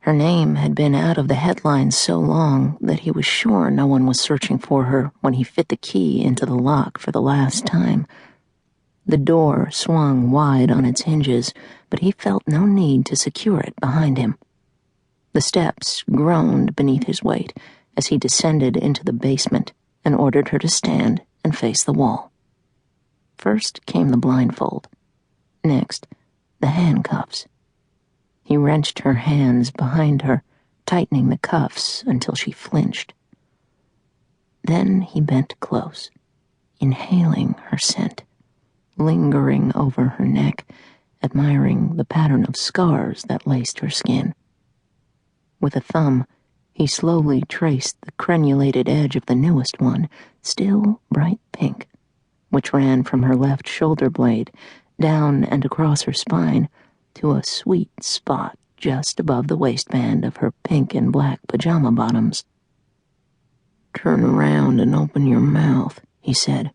Her name had been out of the headlines so long that he was sure no one was searching for her when he fit the key into the lock for the last time. The door swung wide on its hinges, but he felt no need to secure it behind him. The steps groaned beneath his weight as he descended into the basement and ordered her to stand and face the wall. First came the blindfold. Next, the handcuffs. He wrenched her hands behind her, tightening the cuffs until she flinched. Then he bent close, inhaling her scent, lingering over her neck, admiring the pattern of scars that laced her skin. With a thumb, he slowly traced the crenulated edge of the newest one, still bright pink, which ran from her left shoulder blade, down and across her spine, to a sweet spot just above the waistband of her pink and black pajama bottoms. "Turn around and open your mouth," he said,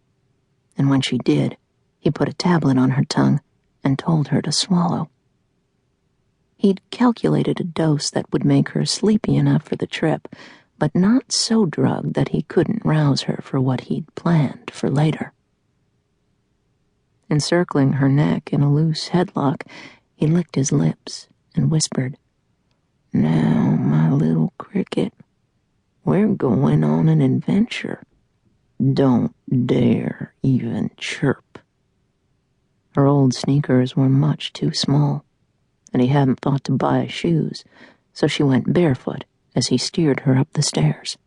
and when she did, he put a tablet on her tongue and told her to swallow. He'd calculated a dose that would make her sleepy enough for the trip, but not so drugged that he couldn't rouse her for what he'd planned for later. Encircling her neck in a loose headlock, he licked his lips and whispered, "Now, my little cricket, we're going on an adventure. Don't dare even chirp." Her old sneakers were much too small, and he hadn't thought to buy shoes, so she went barefoot as he steered her up the stairs.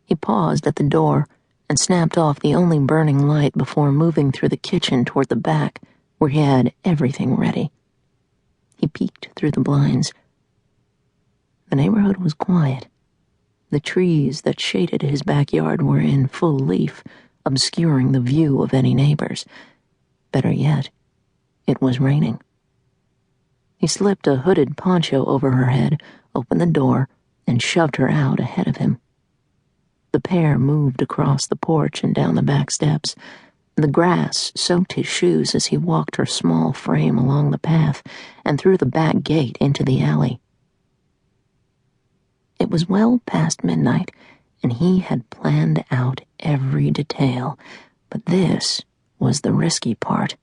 He paused at the door and snapped off the only burning light before moving through the kitchen toward the back, where he had everything ready. He peeked through the blinds. The neighborhood was quiet. The trees that shaded his backyard were in full leaf, obscuring the view of any neighbors. Better yet, it was raining. He slipped a hooded poncho over her head, opened the door, and shoved her out ahead of him. The pair moved across the porch and down the back steps. The grass soaked his shoes as he walked her small frame along the path and through the back gate into the alley. It was well past midnight, and he had planned out every detail, but this was the risky part.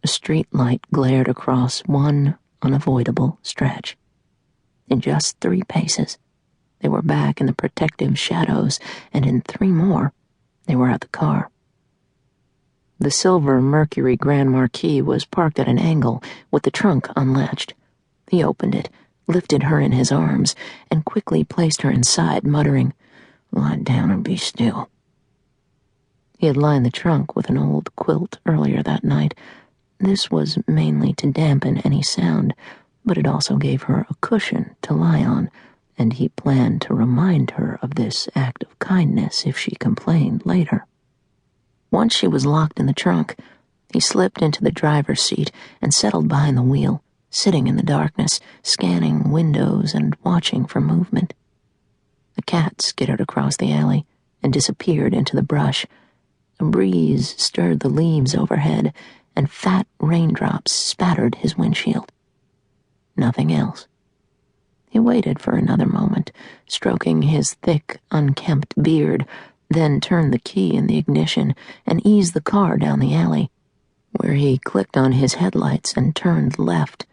A street light glared across one unavoidable stretch. In just 3 paces, they were back in the protective shadows, and in 3 more, they were at the car. The silver Mercury Grand Marquis was parked at an angle, with the trunk unlatched. He opened it, lifted her in his arms, and quickly placed her inside, muttering, "Lie down and be still." He had lined the trunk with an old quilt earlier that night. This was mainly to dampen any sound, but it also gave her a cushion to lie on, and he planned to remind her of this act of kindness if she complained later. Once she was locked in the trunk, he slipped into the driver's seat and settled behind the wheel, sitting in the darkness, scanning windows and watching for movement. A cat skittered across the alley and disappeared into the brush. A breeze stirred the leaves overhead, and fat raindrops spattered his windshield. Nothing else. He waited for another moment, stroking his thick, unkempt beard, then turned the key in the ignition and eased the car down the alley, where he clicked on his headlights and turned left.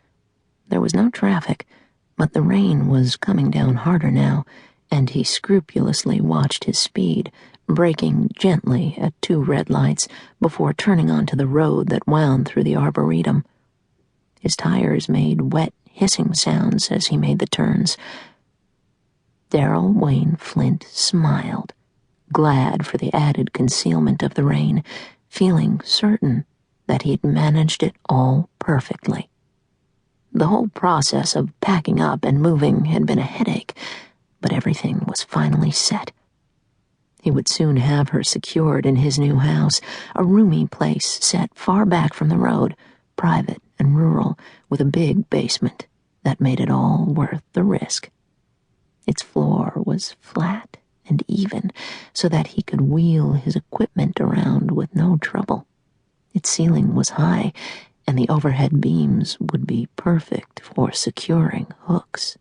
There was no traffic, but the rain was coming down harder now, and he scrupulously watched his speed, braking gently at 2 red lights before turning onto the road that wound through the arboretum. His tires made wet, hissing sounds as he made the turns. Darrell Wayne Flint smiled, glad for the added concealment of the rain, feeling certain that he'd managed it all perfectly. The whole process of packing up and moving had been a headache, but everything was finally set. He would soon have her secured in his new house, a roomy place set far back from the road, private and rural, with a big basement that made it all worth the risk. Its floor was flat and even, so that he could wheel his equipment around with no trouble. Its ceiling was high, and the overhead beams would be perfect for securing hooks